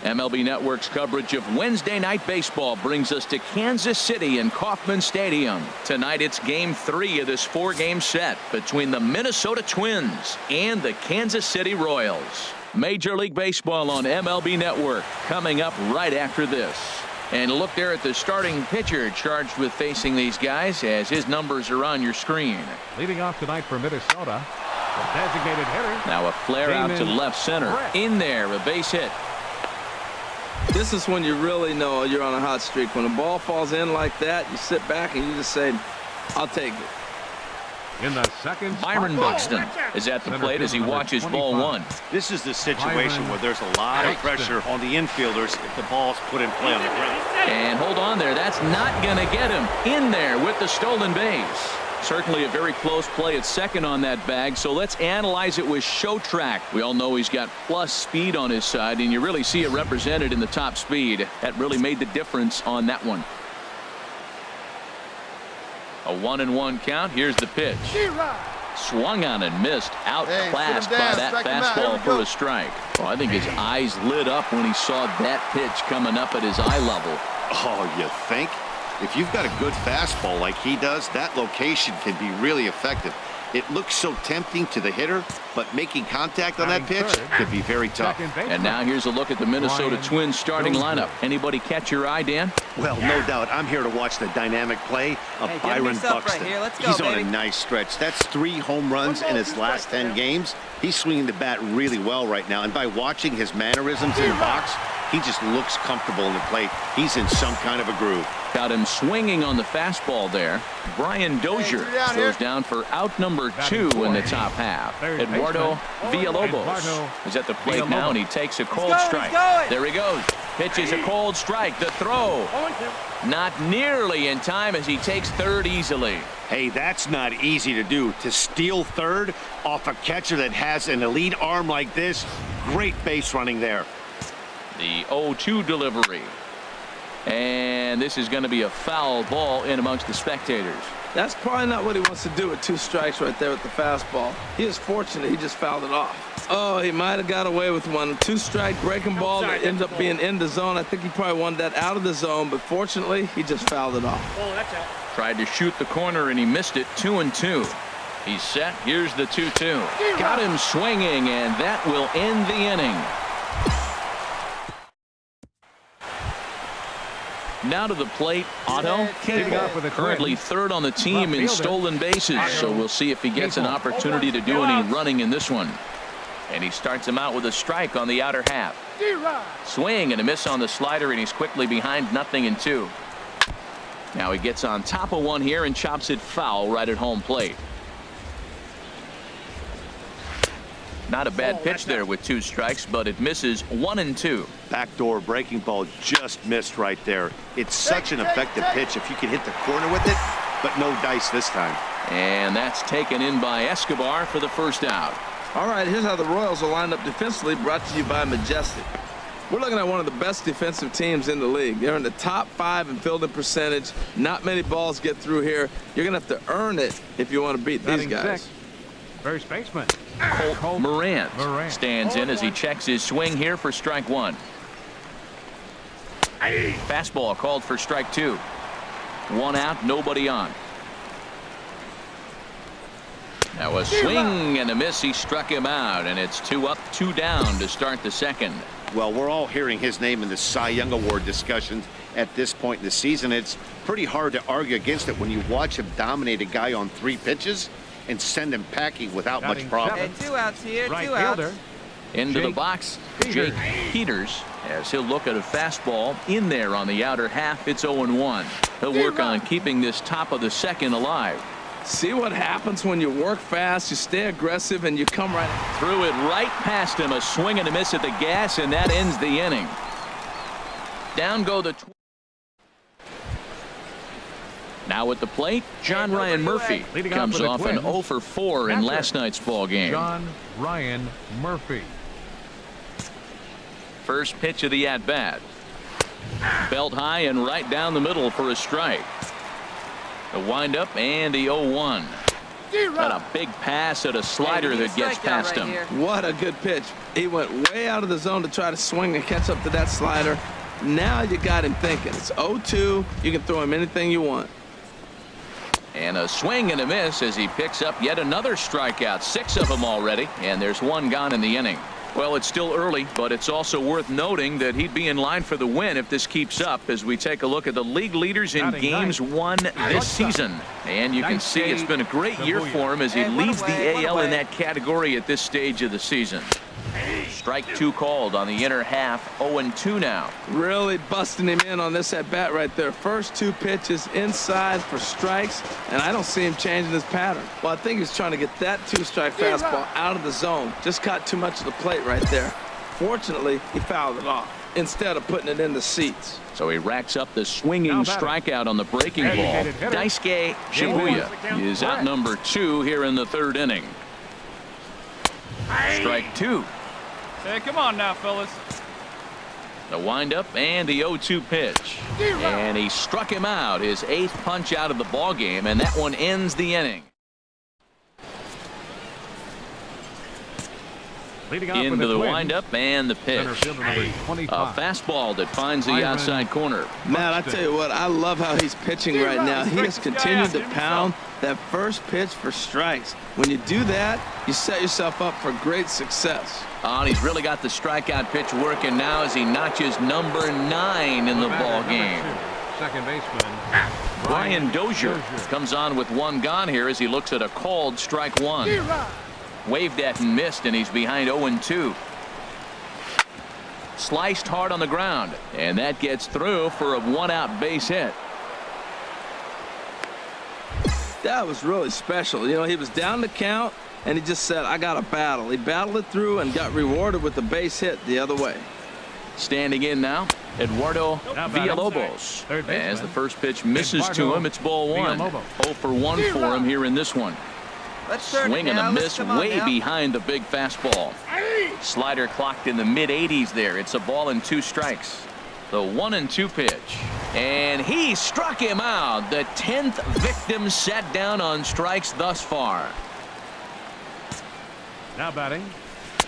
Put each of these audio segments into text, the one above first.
MLB Network's coverage of Wednesday Night Baseball brings us to Kansas City and Kauffman Stadium. Tonight it's Game 3 of this 4-game set between the Minnesota Twins and the Kansas City Royals. Major League Baseball on MLB Network coming up right after this. And look there at the starting pitcher charged with facing these guys as his numbers are on your screen. Leading off tonight for Minnesota, the designated hitter. Now a flare out to left center. In there, a base hit. This is when you really know you're on a hot streak. When the ball falls in like that, you sit back and you just say, I'll take it. In the second, Byron Buxton is at the plate as he watches ball 1. This is the situation where there's a lot of pressure on the infielders if the ball's put in play on the ground. And hold on there. That's not going to get him. In there with the stolen base. Certainly a very close play at second on that bag, so let's analyze it with show track. We all know he's got plus speed on his side, and you really see it represented in the top speed. That really made the difference on that one. A 1-1 count. Here's the pitch. Swung on and missed. Outclassed by that fastball for a strike. Well, I think his eyes lit up when he saw that pitch coming up at his eye level. Oh, you think? If you've got a good fastball like he does, that location can be really effective. It looks so tempting to the hitter, but making contact on that pitch could be very tough. And now here's a look at the Minnesota Twins starting lineup. Anybody catch your eye, Dan? Well, no doubt. I'm here to watch the dynamic play of Byron Buxton. Right, let's go, He's baby. on a nice stretch. That's 3 home runs in his last 10 games. He's swinging the bat really well right now. And by watching his mannerisms in the box, he just looks comfortable in the plate. He's in some kind of a groove. Got him swinging on the fastball there. Brian Dozier goes down for out number 2 in the top half. Eduardo Villalobos is at the plate now, and he takes a cold strike. There he goes. Pitches a cold strike. The throw not nearly in time as he takes third easily. Hey, that's not easy to do. To steal third off a catcher that has an elite arm like this, great base running there. The 0-2 delivery. And this is going to be a foul ball in amongst the spectators. That's probably not what he wants to do with 2 strikes right there with the fastball. He is fortunate he just fouled it off. Oh, he might have got away with one. 2-strike breaking ball that ended up being in the zone. I think he probably wanted that out of the zone, but fortunately, he just fouled it off. Oh, that's out. Tried to shoot the corner, and he missed it. 2-2. He's set. Here's the 2-2. Got him swinging, and that will end the inning. Now to the plate, Otto Cable, currently third on the team in stolen bases, so we'll see if he gets an opportunity to do any running in this one. And he starts him out with a strike on the outer half. Swing and a miss on the slider, and he's quickly behind 0-2. Now he gets on top of one here and chops it foul right at home plate. Not a bad pitch there with 2 strikes, but it misses 1-2. Backdoor breaking ball just missed right there. It's such an effective pitch if you can hit the corner with it, but no dice this time. And that's taken in by Escobar for the first out. All right, here's how the Royals are lined up defensively, brought to you by Majestic. We're looking at one of the best defensive teams in the league. They're in the top 5 in fielding percentage. Not many balls get through here. You're going to have to earn it if you want to beat these guys. First baseman Colt Morant stands in as he checks his swing here for strike 1. Fastball called for strike 2. 1 out, nobody on. Now a swing and a miss. He struck him out, and it's 2 up, 2 down to start the second. Well, we're all hearing his name in the Cy Young Award discussions at this point in the season. It's pretty hard to argue against it when you watch him dominate a guy on 3 pitches and send him packing without much problem. Hey, 2 outs here, right 2 outs. fielder. Into the box, Jake Peters, as he'll look at a fastball in there on the outer half. It's 0-1. He'll work on keeping this top of the second alive. See what happens when you work fast, you stay aggressive, and you come right threw it right past him. A swing and a miss at the gas, and that ends the inning. Down go the now at the plate, John Ryan Murphy comes off an 0-for-4 in last night's ball game. John Ryan Murphy. First pitch of the at-bat. Belt high and right down the middle for a strike. The windup and the 0-1. And a big pass at a slider that gets past him. What a good pitch. He went way out of the zone to try to swing and catch up to that slider. Now you got him thinking. It's 0-2. You can throw him anything you want. And a swing and a miss as he picks up yet another strikeout. 6 of them already, and there's 1 gone in the inning. Well, it's still early, but it's also worth noting that he'd be in line for the win if this keeps up as we take a look at the league leaders in games won this season. And you can see it's been a great year for him as he leads the AL in that category at this stage of the season. Strike 2 called on the inner half. 0-2 now. Really busting him in on this at bat right there. First 2 pitches inside for strikes, and I don't see him changing his pattern. Well, I think he's trying to get that 2-strike fastball out of the zone. Just caught too much of the plate right there. Fortunately, he fouled it off instead of putting it in the seats. So he racks up the swinging strikeout on the breaking ball. Daisuke Shibuya is out number 2 here in the 3rd inning. Strike 2. Hey, come on now, fellas. The windup and the 0-2 pitch. And he struck him out, his 8th punch out of the ball game, and that one ends the inning. Into the windup and the pitch. A fastball that finds the outside corner. Man, I tell you what, I love how he's pitching right now. He has continued to pound that first pitch for strikes. When you do that, you set yourself up for great success. And he's really got the strikeout pitch working now as he notches number 9 in the ball game. Second baseman Brian Dozier comes on with 1 gone here as he looks at a called strike 1. Waved at and missed, and he's behind 0-2. Sliced hard on the ground, and that gets through for a 1-out base hit. That was really special. You know, he was down the count, and he just said, I got to battle. He battled it through and got rewarded with the base hit the other way. Standing in now, Eduardo Villalobos. As the first pitch misses to him, it's ball 1. 0 for 1 for him here in this one. Swing and a miss way behind the big fastball. Slider clocked in the mid-80s there. It's a ball and 2 strikes. The 1-2 pitch. And he struck him out. The 10th victim set down on strikes thus far. Now batting.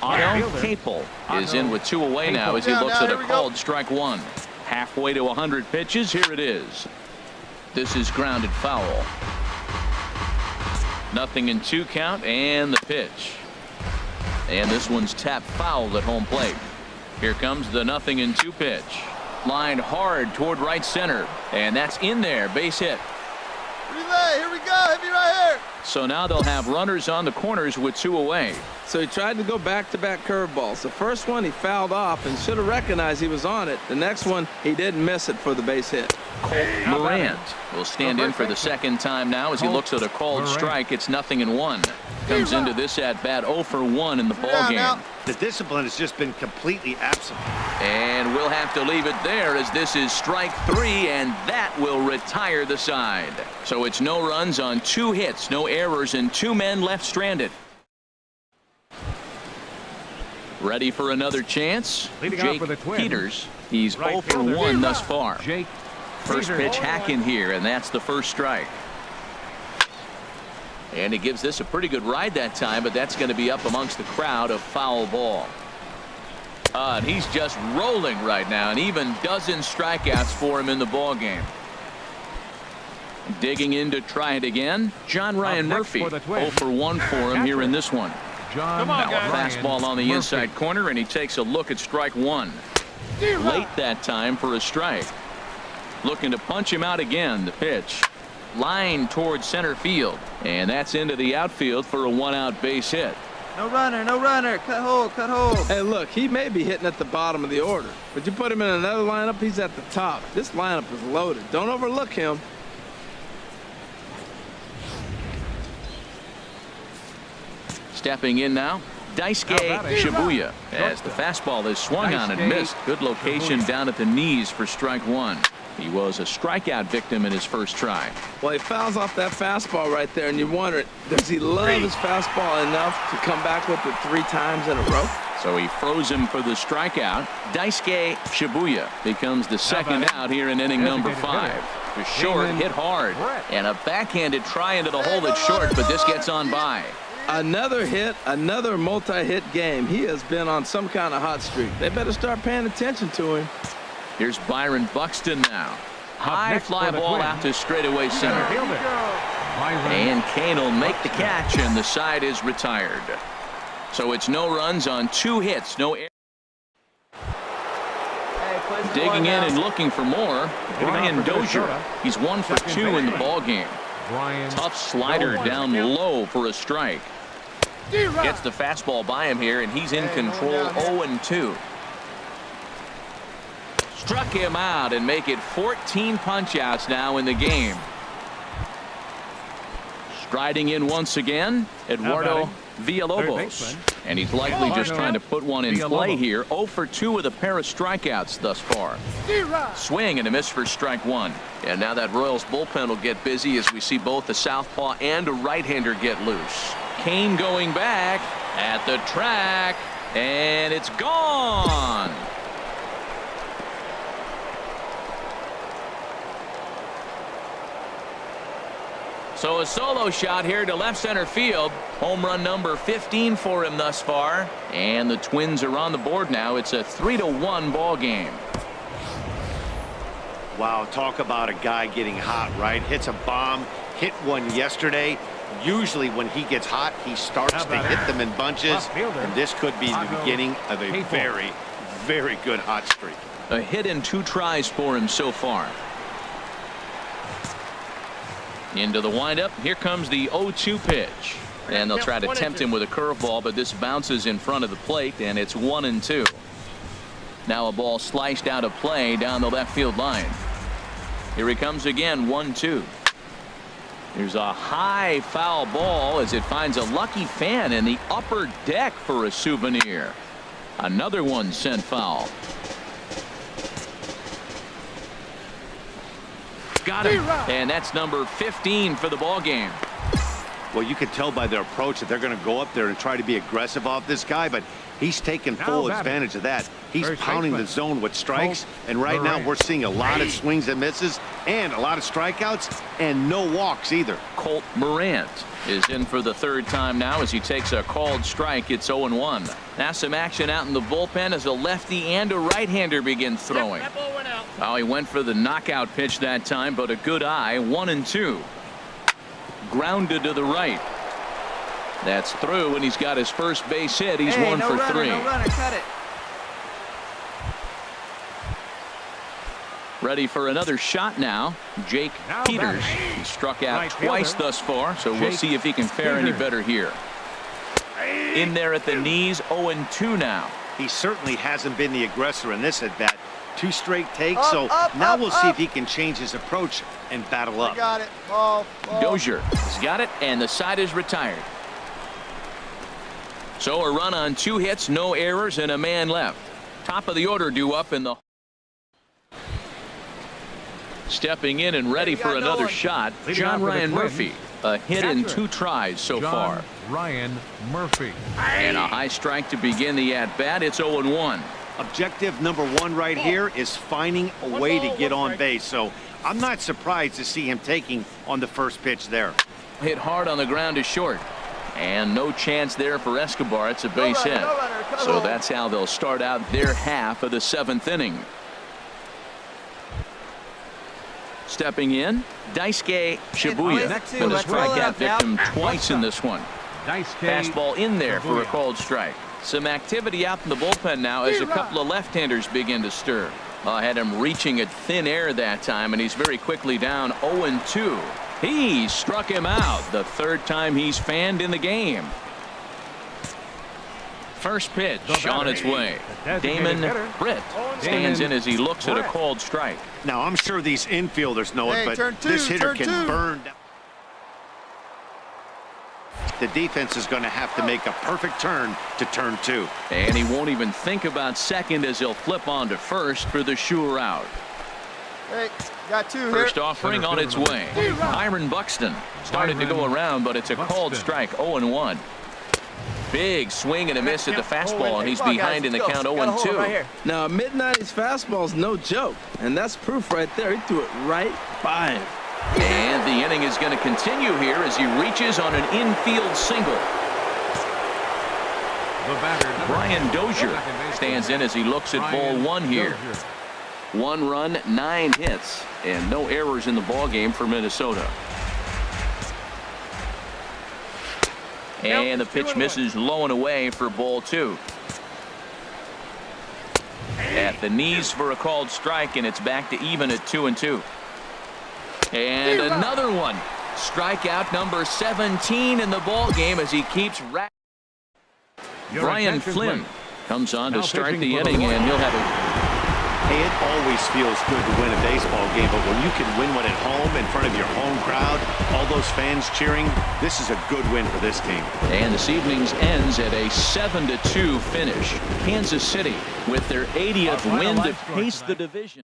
Otto Capel is in with 2 away now as he looks at a called strike 1. Halfway to 100 pitches. Here it is. This is grounded foul. 0-2 count and the pitch. And this one's tapped foul at home plate. Here comes the 0-2 pitch. Lined hard toward right center. And that's in there. Base hit. Relay, here we go. Hit me right here. So now they'll have runners on the corners with 2 away. So he tried to go back-to-back curveballs. The first one he fouled off and should have recognized he was on it. The next one, he didn't miss it for the base hit. Morant will stand in for the 2nd time now as he looks at a called strike. It's 0-1. Comes into this at bat 0 for 1 in the ball game. The discipline has just been completely absent. And we'll have to leave it there as this is strike 3, and that will retire the side. So it's no runs on 2 hits, no errors, and 2 men left stranded. Ready for another chance? Jake Peters. He's 0 for 1 thus far. First pitch hacking here, and that's the first strike. And he gives this a pretty good ride that time, but that's going to be up amongst the crowd. A foul ball. And he's just rolling right now, and even dozen strikeouts for him in the ball game. Digging in to try it again. John Ryan Murphy. 0 for 1 for him here in this one. Now a fastball on the inside corner, and he takes a look at strike 1. Late that time for a strike. Looking to punch him out again. The pitch. Line towards center field, and that's into the outfield for a 1-out base hit. No runner, no runner. Cut hold, cut hold. Hey, look, he may be hitting at the bottom of the order, but you put him in another lineup, he's at the top. This lineup is loaded. Don't overlook him. Stepping in now, Daisuke Shibuya, as the fastball is swung on and missed. Good location down at the knees for strike 1. He was a strikeout victim in his first try. Well, he fouls off that fastball right there, and you wonder, does he love his fastball enough to come back with it 3 times in a row? So he froze him for the strikeout. Daisuke Shibuya becomes the second out here in inning number 5. The short hit hard, and a backhanded try into the hole that's short, but this gets on by. Another hit, another multi-hit game. He has been on some kind of hot streak. They better start paying attention to him. Here's Byron Buxton now. High fly ball out to straightaway center. And Kane will make the catch, and the side is retired. So it's no runs on 2 hits, no errors. Digging in and looking for more, Brian Dozier. He's 1 for 2 in the ball game. Tough slider down low for a strike. Gets the fastball by him here, and he's in control. 0-2. Struck him out and make it 14 punch-outs now in the game. Striding in once again, Eduardo Villalobos. And he's likely just trying to put one in play here. 0 for 2 with a pair of strikeouts thus far. Swing and a miss for strike 1. And now that Royals bullpen will get busy as we see both a southpaw and a right-hander get loose. Kane going back at the track, and it's gone. So a solo shot here to left center field. Home run number 15 for him thus far. And the Twins are on the board now. It's a 3-1 ball game. Wow, talk about a guy getting hot, right? Hits a bomb, hit one yesterday. Usually when he gets hot, he starts to hit them in bunches. And this could be the beginning of a very, very good hot streak. A hit in 2 tries for him so far. Into the windup. Here comes the 0-2 pitch. And they'll try to tempt him with a curveball, but this bounces in front of the plate, and it's 1-2. Now a ball sliced out of play down the left field line. Here he comes again. 1-2. There's a high foul ball as it finds a lucky fan in the upper deck for a souvenir. Another one sent foul. Got him. And that's number 15 for the ball game. Well, you can tell by their approach that they're going to go up there and try to be aggressive off this guy, but he's taking full advantage of that. He's pounding the zone with strikes, and right now we're seeing a lot of swings and misses and a lot of strikeouts and no walks either. Colt Morant is in for the 3rd time now as he takes a called strike. It's 0-1. Now some action out in the bullpen as a lefty and a right-hander begin throwing. Oh, he went for the knockout pitch that time, but a good eye. 1-2. Grounded to the right. That's through, and he's got his first base hit. He's 1 for 3. No runner, cut it. Ready for another shot now. Jake Peters. He struck out twice thus far, so we'll see if he can fare any better here. In there at the knees. 0-2 now. He certainly hasn't been the aggressor in this at bat. 2 straight takes, so now we'll see if he can change his approach and battle up. Got it. Ball. Dozier has got it, and the side is retired. So a run on 2 hits, no errors, and a man left. Top of the order due up in the. Stepping in and ready for another shot, John Ryan Murphy. A hit in 2 tries so far. Ryan Murphy. And a high strike to begin the at-bat. It's 0-1. Objective number 1 right here is finding a way to get on base, so I'm not surprised to see him taking on the first pitch there. Hit hard on the ground to short. And no chance there for Escobar. It's a base hit. So that's how they'll start out their half of the 7th inning. Stepping in, Daisuke Shibuya. Been a strikeout victim twice in this one. Fastball in there for a called strike. Some activity out in the bullpen now as a couple of left-handers begin to stir. Had him reaching at thin air that time, and he's very quickly down 0-2. He struck him out the 3rd time he's fanned in the game. First pitch on its way. Damon Britt stands in as he looks at a called strike. Now, I'm sure these infielders know it, but this hitter can burn down. The defense is going to have to make a perfect turn to turn 2. And he won't even think about second as he'll flip on to first for the sure out. Hey, got 2 here. First offering on its way. Byron Buxton started to go around, but it's a called strike. 0-1. Big swing and a miss at the fastball, and he's Come on, guys, behind in the let's count go. Gotta hold it 0-2. right here. Now, a mid-90s fastball's no joke, and that's proof right there. He threw it right by him. And the inning is going to continue here as he reaches on an infield single. The batter, number Brian 10, Dozier second baseman, stands in as he looks at ball Brian one here. Dozier. 1 run, 9 hits, and no errors in the ball game for Minnesota. And the pitch misses low and away for ball 2. At the knees for a called strike, and it's back to even at 2-2. And another one. Strikeout number 17 in the ball game as he keeps Your Brian attention, Flynn please. comes on to Now start pitching the for the inning, and Royals. he'll have a Hey, it always feels good to win a baseball game, but when you can win one at home in front of your home crowd, all those fans cheering, this is a good win for this team. And this evening's ends at a 7-2 finish. Kansas City with their 80th Our final win to live score pace the tonight. division.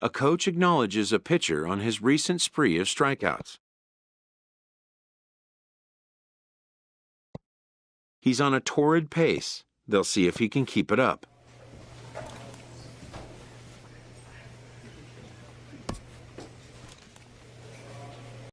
A coach acknowledges a pitcher on his recent spree of strikeouts. He's on a torrid pace. They'll see if he can keep it up.